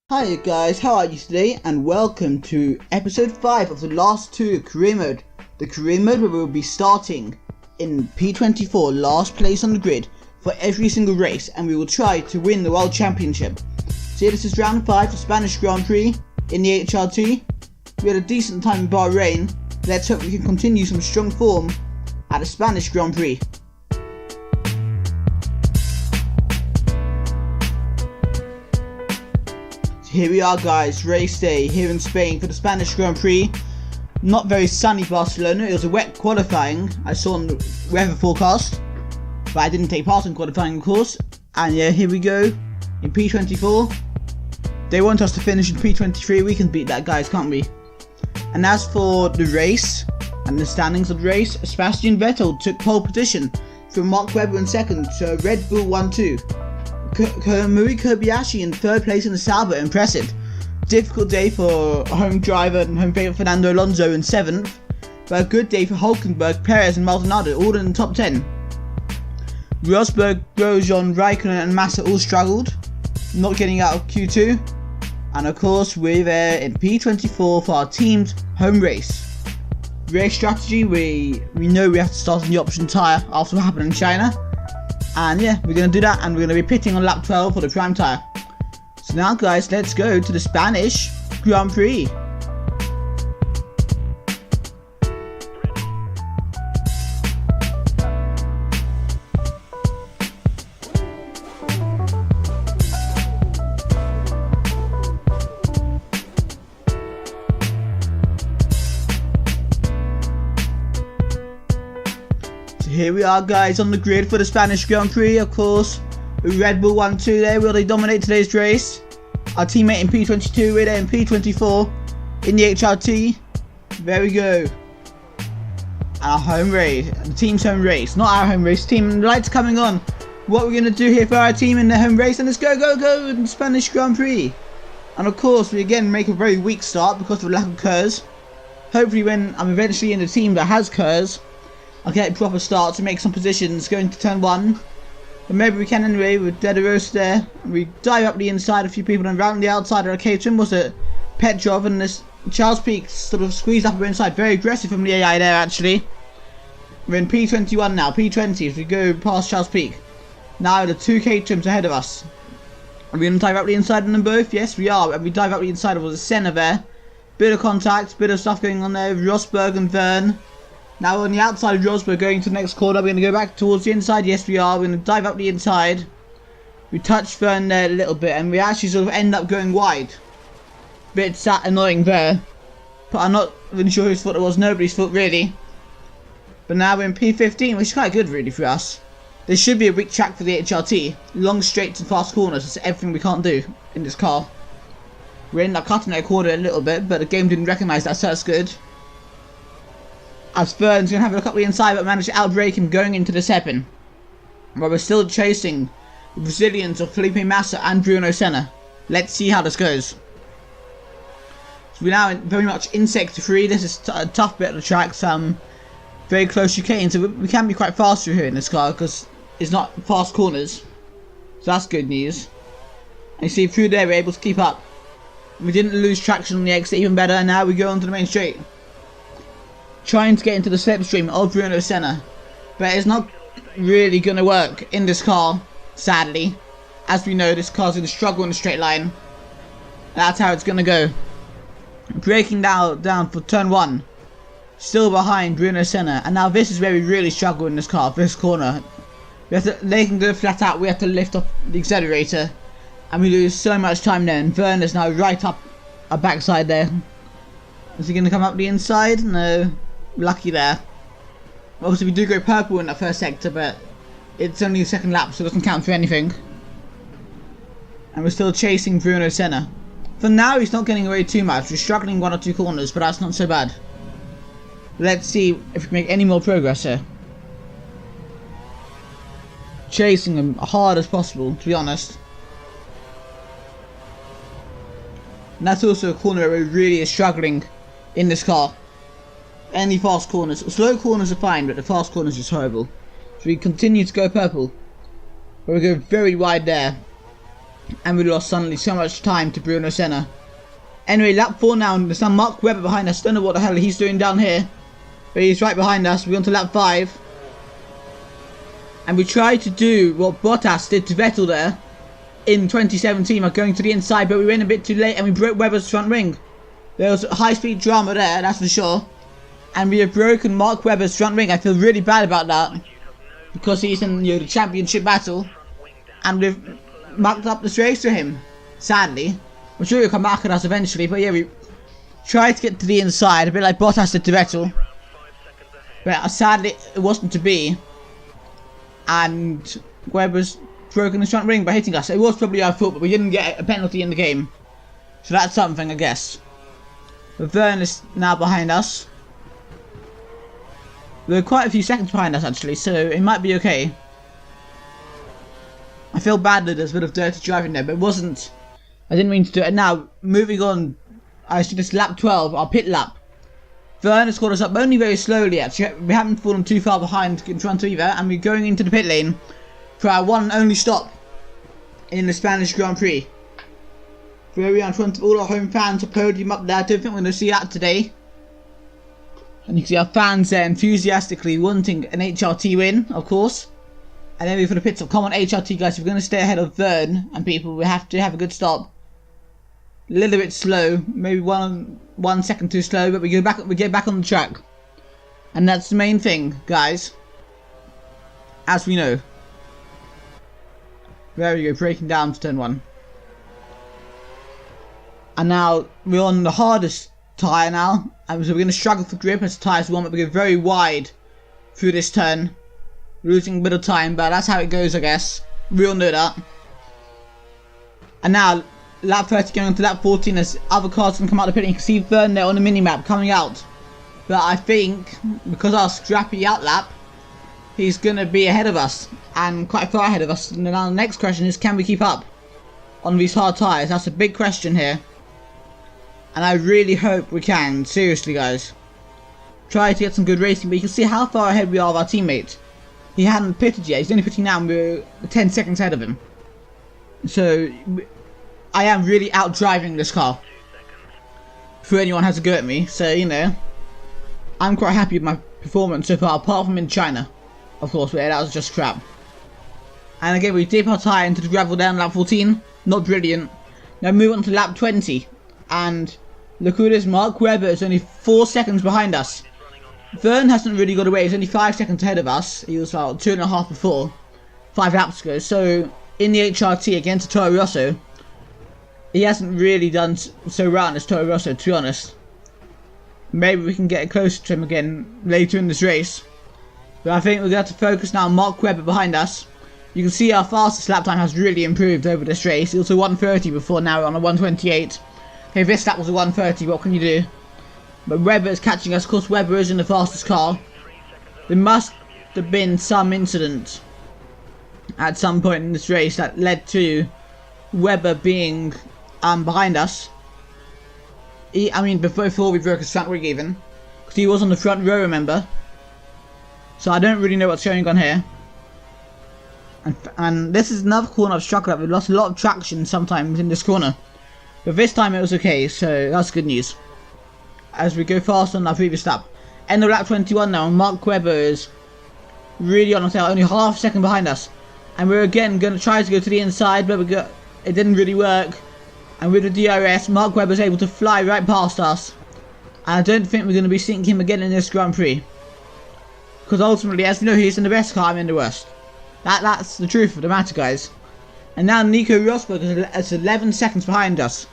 Hi guys, how are you today? And welcome to episode 5 of the last two career mode. The career mode where we will be starting in P24, last place on the grid for every single race, and we will try to win the World Championship. So this is round 5 for Spanish Grand Prix in the HRT. We had a decent time in Bahrain. Let's hope we can continue some strong form at the Spanish Grand Prix. Here we are guys, race day here in Spain for the Spanish Grand Prix. Not very sunny Barcelona, it was a wet qualifying, I saw on the weather forecast, but I didn't take part in qualifying of course. And yeah, here we go in P24. They want us to finish in P23, we can beat that guys, can't we? And as for the race and the standings of the race, Sebastian Vettel took pole position from Mark Webber in second, so Red Bull 1-2. Marie Kobayashi in third place in the Sauber, impressive. Difficult day for home driver and home favourite Fernando Alonso in 7th, but a good day for Hulkenberg, Perez and Maldonado, all in the top 10. Rosberg, Grosjean, Raikkonen and Massa all struggled, not getting out of Q2. And of course we're there in P24 for our team's home race. Race strategy, we know we have to start on the option tyre after what happened in China. And yeah, we're going to do that, and we're going to be pitting on lap 12 for the prime tyre. So now guys, let's go to the Spanish Grand Prix. Here we are guys on the grid for the Spanish Grand Prix, of course. Red Bull 1-2 there, will they dominate today's race? Our teammate in P22, we're there in P24 in the HRT. There we go. Our home race, the team's home race, not our home race, team. The lights coming on. What we're going to do here for our team in the home race, and let's go in the Spanish Grand Prix. And of course we again make a very weak start because of the lack of KERS. Hopefully when I'm eventually in the team that has KERS, I'll get a proper start to make some positions going to turn 1. But maybe we can anyway with Dediros there. We dive up the inside a few people, and round the outside of our K-trim was it Petrov, and this Charles Peak sort of squeezed up our inside. Very aggressive from the AI there actually. We're in P21 now, P20 as we go past Charles Peak. Now the 2 K-trims ahead of us. Are we going to dive up the inside on them both? Yes we are. And we dive up the inside of a Senna there. Bit of contact, bit of stuff going on there with Rosberg and Verne. Now on the outside of Rosberg going to the next corner, we're going to go back towards the inside. Yes we are, we're going to dive up the inside. We touch Verne there a little bit, and we actually sort of end up going wide. Bit annoying there. But I'm not really sure whose fault it was, nobody's fault really. But now we're in P15, which is quite good really for us. There should be a weak track for the HRT. Long straights and fast corners, that's everything we can't do in this car. We ended up cutting that corner a little bit, but the game didn't recognise that, so that's good. As Verne's going to have a look up the inside, but managed to outbrake him going into the hairpin. But we're still chasing the Brazilians of Felipe Massa and Bruno Senna. Let's see how this goes. So we're now very much in sector 3. This is a tough bit of the track, some very close chicane, so we can be quite fast through here in this car because it's not fast corners. So that's good news. And you see through there we're able to keep up. We didn't lose traction on the exit, even better, and now we go onto the main straight. Trying to get into the slipstream of Bruno Senna, but it's not really going to work in this car, sadly. As we know, this car's going to struggle in a straight line. That's how it's going to go. Braking down for turn 1, still behind Bruno Senna, and now this is where we really struggle in this car, this corner. They can go flat out, we have to lift off the accelerator, and we lose so much time there, and Verne is now right up our backside there. Is he going to come up the inside? No. Lucky there. Obviously we do go purple in that first sector, but it's only the second lap, so it doesn't count for anything. And we're still chasing Bruno Senna. For now he's not getting away too much. We're struggling 1 or 2 corners, but that's not so bad. Let's see if we can make any more progress here. Chasing him hard as possible, to be honest. And that's also a corner where we really are struggling in this car. Any fast corners, slow corners are fine, but the fast corners are just horrible. So we continue to go purple, but we go very wide there. and we lost suddenly so much time to Bruno Senna. Anyway, lap 4 now, and there's some Mark Webber behind us. Don't know what the hell he's doing down here, but he's right behind us. We're on to lap 5. And we tried to do what Bottas did to Vettel there in 2017 by going to the inside, but we went a bit too late and we broke Webber's front ring. There was high-speed drama there, that's for sure. And we have broken Mark Webber's front ring. I feel really bad about that, because he's in the championship battle, and we've mucked up this race to him, sadly. I'm sure he'll come back at us eventually, but yeah, we tried to get to the inside, a bit like Bottas did to Vettel. But sadly, it wasn't to be. And Webber's broken his front ring by hitting us. It was probably our fault, but we didn't get a penalty in the game. So that's something, I guess. But Vern is now behind us. We're quite a few seconds behind us, actually, so it might be okay. I feel bad that there's a bit of dirty driving there, but it wasn't. I didn't mean to do it. Now, moving on, I see this lap 12, our pit lap. Vern has caught us up only very slowly, actually. We haven't fallen too far behind in front either, and we're going into the pit lane for our one and only stop in the Spanish Grand Prix. Very in front of all our home fans, a podium up there. I don't think we're going to see that today. And you can see our fans there enthusiastically wanting an HRT win, of course. And then for the pit stop. Come on, HRT guys, if we're going to stay ahead of Vern and people, we have to have a good stop. A little bit slow, maybe one second too slow, but we get back on the track, and that's the main thing, guys. As we know. There we go, breaking down to turn 1. And now we're on the hardest tyre now, and so we're going to struggle for grip as the tyres warm up. We go very wide through this turn, losing a bit of time, but that's how it goes, I guess. We all know that. And now lap 30 going on to lap 14 as other cars can come out of the pit. You can see Vern there on the mini-map coming out. But I think, because our scrappy outlap, he's going to be ahead of us. And quite far ahead of us. And now the next question is, can we keep up on these hard tyres? That's a big question here. And I really hope we can. Seriously, guys. Try to get some good racing. But you can see how far ahead we are of our teammate. He hadn't pitted yet. He's only pitting now and we're 10 seconds ahead of him. So I am really out driving this car. Before anyone has a go at me, so you know, I'm quite happy with my performance so far, apart from in China, of course, where that was just crap. And again, we dip our tyre into the gravel down lap 14, not brilliant. Now move on to lap 20, and look who it is, Mark Webber is only 4 seconds behind us. Vern hasn't really got away, he's only 5 seconds ahead of us. He was about 2.5 before, 5 laps ago. So in the HRT against Toro Rosso, he hasn't really done so well as Toro Rosso, to be honest. Maybe we can get closer to him again later in this race. But I think we're going to have to focus now on Mark Webber behind us. You can see our fastest lap time has really improved over this race. It was a 1:30 before, now we're on a 1:28. Okay, this lap was a 1:30, what can you do? But Webber is catching us. Of course, Webber isn't the fastest car. There must have been some incident at some point in this race that led to Webber being behind us. Before we broke his front ring even, because he was on the front row, remember. So I don't really know what's going on here. And this is another corner I've struggled at. We've lost a lot of traction sometimes in this corner, but this time it was okay, so that's good news. As we go faster on our previous lap. End of lap 21 now, and Mark Webber is really on our tail, only half a second behind us. And we're again going to try to go to the inside, but it didn't really work. And with the DRS, Mark Webber's able to fly right past us. And I don't think we're going to be seeing him again in this Grand Prix. Because ultimately, as you know, he's in the best car, I'm in the worst. That's the truth of the matter, guys. And now Nico Rosberg is 11 seconds behind us.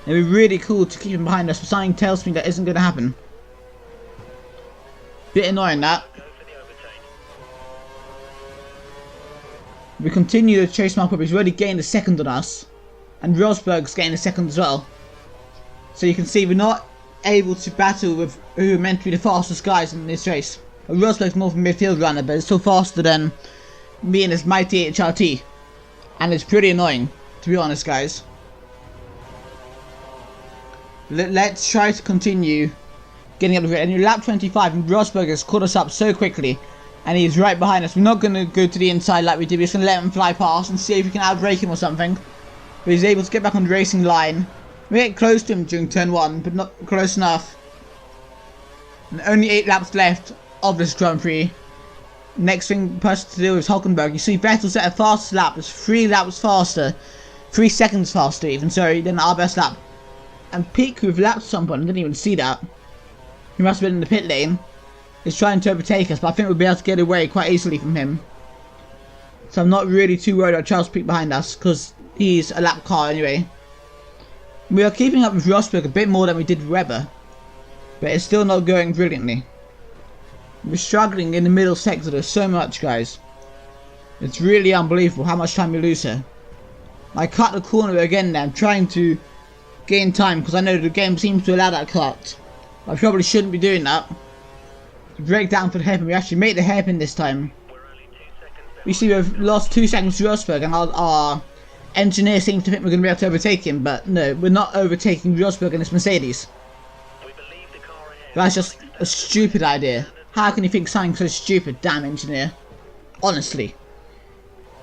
It'd be really cool to keep him behind us, but something tells me that isn't going to happen. Bit annoying, that. We continue to chase Mark Webber. He's already gained a second on us. And Rosberg's getting a second as well. So you can see we're not able to battle with who are meant to be the fastest guys in this race. Rosberg's more of a midfield runner, but it's still faster than me and his mighty HRT. And it's pretty annoying, to be honest, guys. Let's try to continue getting up the grid. And you're lap 25 and Rosberg has caught us up so quickly. And he's right behind us. We're not going to go to the inside like we did. We're just going to let him fly past and see if we can outbrake him or something. But he's able to get back on the racing line. We get close to him during turn 1, but not close enough. And only 8 laps left of this Grand Prix. Next thing person to do is Hulkenberg. You see Vettel's at a fastest lap. It's 3 laps faster. 3 seconds faster even, sorry, than our best lap. And Pique, who've lapped someone, didn't even see that. He must have been in the pit lane. He's trying to overtake us, but I think we'll be able to get away quite easily from him. So I'm not really too worried about Charles Pique behind us, because he's a lap car anyway. We are keeping up with Rosberg a bit more than we did with Webber, but it's still not going brilliantly. We're struggling in the middle sector, there's so much, guys. It's really unbelievable how much time we lose here. I cut the corner again now, I'm trying to gain time, because I know the game seems to allow that cut. I probably shouldn't be doing that. Break down for the hairpin. We actually made the hairpin this time. We see we've lost 2 seconds to Rosberg, and our engineer seems to think we're going to be able to overtake him, but no, we're not overtaking Rosberg in this Mercedes. That's just a stupid idea. How can you think something so stupid, damn engineer? Honestly.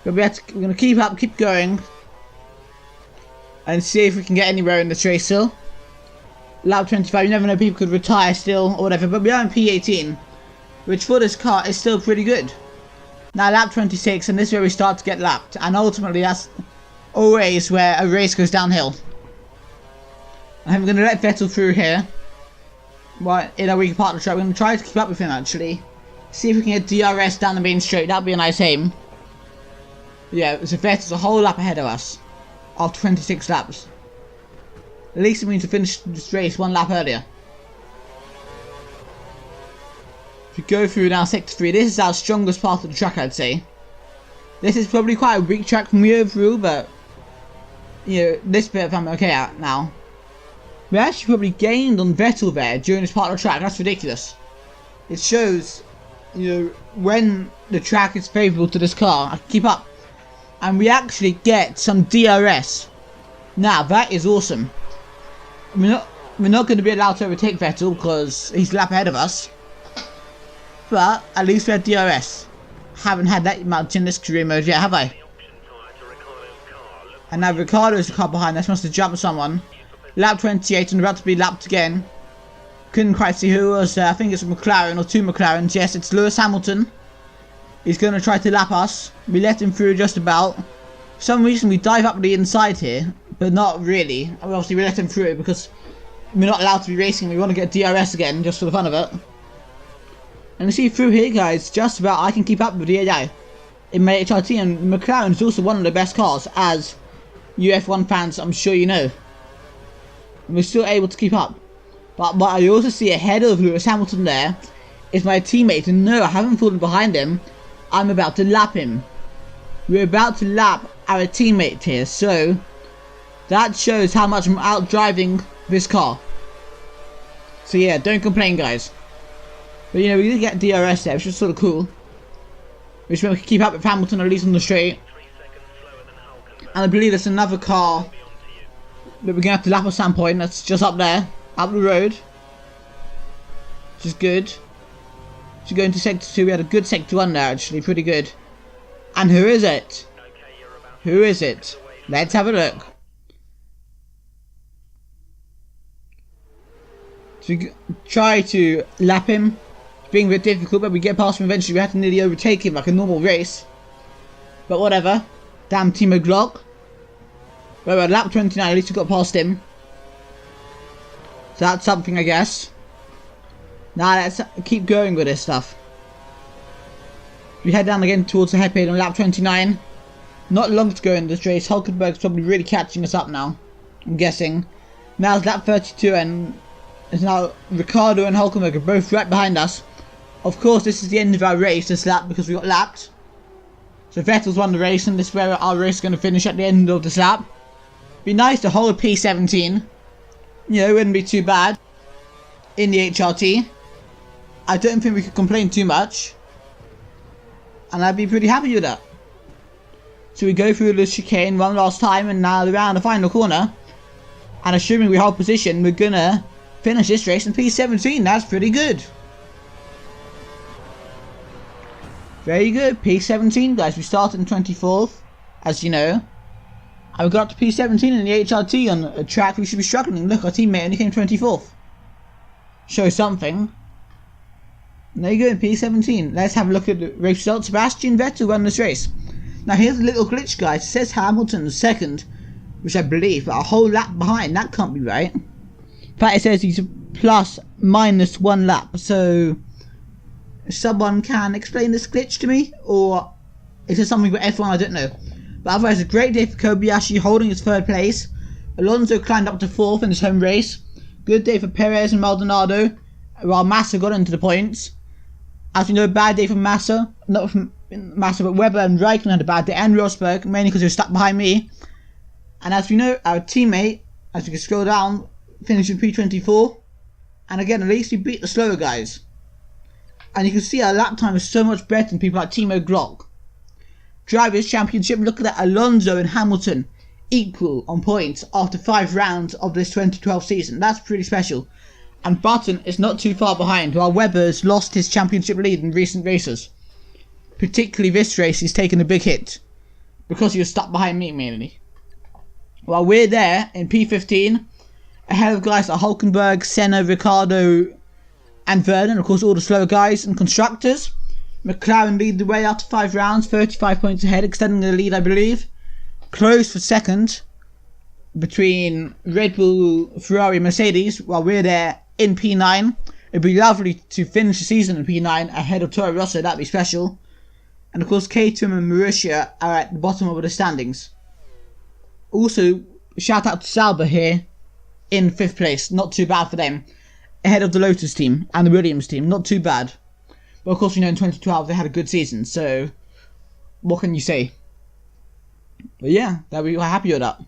But we're going to keep up, keep going, and see if we can get anywhere in the race still. Lap 25, you never know, people could retire still or whatever, but we are in P18, which for this car is still pretty good. Now lap 26, and this is where we start to get lapped, and ultimately that's always where a race goes downhill. I'm going to let Vettel through here. Well, in a weak part of the track, we're going to try to keep up with him actually. See if we can get DRS down the main straight, that'd be a nice aim. Yeah, so Vettel's a whole lap ahead of us, after 26 laps. At least it means to finish this race 1 lap earlier. If we go through now sector 3, this is our strongest part of the track, I'd say. This is probably quite a weak track from me overall, but you know, this bit I'm okay at now. We actually probably gained on Vettel there during this part of the track. That's ridiculous. It shows, you know, when the track is favourable to this car, I can keep up. And we actually get some DRS. Now that is awesome. We're not going to be allowed to overtake Vettel because he's a lap ahead of us. But at least we had DRS. Haven't had that much in this career mode yet, have I? And now Ricciardo's the car behind us, must have jumped someone. Lap 28 and about to be lapped again. Couldn't quite see who it was there. I think it's a McLaren or 2 McLarens. Yes, it's Lewis Hamilton. He's going to try to lap us. We let him through just about. For some reason we dive up the inside here, but not really. Obviously we let him through because we're not allowed to be racing. We want to get DRS again just for the fun of it. And you see through here, guys, just about I can keep up with the AI in my HRT, and McLaren is also one of the best cars, as you F1 fans I'm sure you know. And we're still able to keep up. But what I also see ahead of Lewis Hamilton there is my teammate, and no, I haven't fallen behind him. I'm about to lap him. We're about to lap our teammate here, so that shows how much I'm out driving this car. So yeah, don't complain, guys. But you know, we did get DRS there, which is sort of cool. Which means we can keep up with Hamilton at least on the straight. And I believe there's another car that we're going to have to lap at some point. That's just up there, up the road. Which is good. So going to sector 2, we had a good sector 1 there actually, pretty good. And who is it? Who is it? Let's have a look. So we try to lap him. It's being a bit difficult, but we get past him eventually. We have to nearly overtake him like a normal race. But whatever. Damn Timo Glock. Well, we're at lap 29, at least we got past him. So that's something, I guess. Now let's keep going with this stuff. We head down again towards the hairpin on lap 29. Not long to go in this race. Hulkenberg's probably really catching us up now, I'm guessing. Now it's lap 32 and it's now Ricciardo and Hulkenberg are both right behind us. Of course, this is the end of our race this lap because we got lapped. So Vettel's won the race, and this is where our race is going to finish at the end of this lap. Be nice to hold P17. You know, it wouldn't be too bad in the HRT. I don't think we could complain too much, and I'd be pretty happy with that. So we go through the chicane one last time, and now around the final corner, and assuming we hold position, we're gonna finish this race in P17. That's pretty good. Very good. P17, guys. We started in 24th, as you know. And we got to P17 in the HRT on a track we should be struggling. Look, our teammate only came 24th. Show something. There you go, P17. Let's have a look at the race results. Sebastian Vettel won this race. Now here's a little glitch, guys. It says Hamilton was second, which I believe, but a whole lap behind. That can't be right. In fact, it says he's plus minus 1 lap. So, someone can explain this glitch to me? Or is it something for F1? I don't know. But otherwise, a great day for Kobayashi holding his 3rd place. Alonso climbed up to 4th in his home race. Good day for Perez and Maldonado, while Massa got into the points. As we know, bad day for Massa. Not from Massa, but Webber and Raikkonen had a bad day. And Rosberg, mainly because he was stuck behind me. And as we know, our teammate, as we can scroll down, finished in P24. And again, at least we beat the slower guys. And you can see our lap time is so much better than people like Timo Glock. Drivers' Championship, look at that. Alonso and Hamilton equal on points after 5 rounds of this 2012 season. That's pretty special. And Button is not too far behind, while Webber's lost his championship lead in recent races. Particularly this race, he's taken a big hit. Because he was stuck behind me, mainly. While we're there in P15, ahead of guys like Hulkenberg, Senna, Ricciardo, and Vernon, of course all the slower guys and constructors. McLaren lead the way after 5 rounds, 35 points ahead, extending the lead I believe. Close for second between Red Bull, Ferrari, Mercedes, while we're there in P9. It'd be lovely to finish the season in P9 ahead of Toro Rosso, that'd be special. And of course Caterham and Marussia are at the bottom of the standings. Also, shout out to Sauber here in 5th place, not too bad for them. Ahead of the Lotus team and the Williams team, not too bad. But of course, you know, in 2012 they had a good season, so what can you say? But yeah, we were happy with that.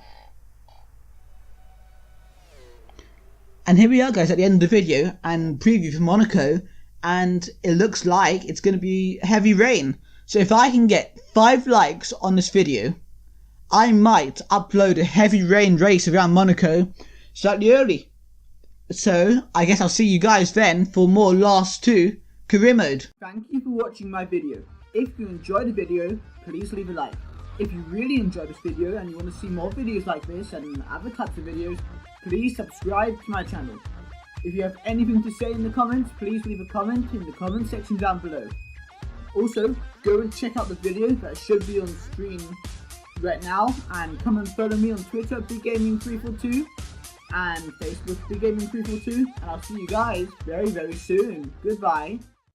And here we are, guys, at the end of the video and preview for Monaco, and it looks like it's going to be heavy rain. So if I can get 5 likes on this video, I might upload a heavy rain race around Monaco slightly early. So I guess I'll see you guys then for more Last 2 career mode. Thank you for watching my video. If you enjoyed the video, please leave a like. If you really enjoyed this video and you want to see more videos like this and other types of videos, please subscribe to my channel. If you have anything to say in the comments, please leave a comment in the comment section down below. Also, go and check out the video that should be on screen right now, and come and follow me on Twitter, BigGaming342, and Facebook, BigGaming342, and I'll see you guys very, very soon. Goodbye.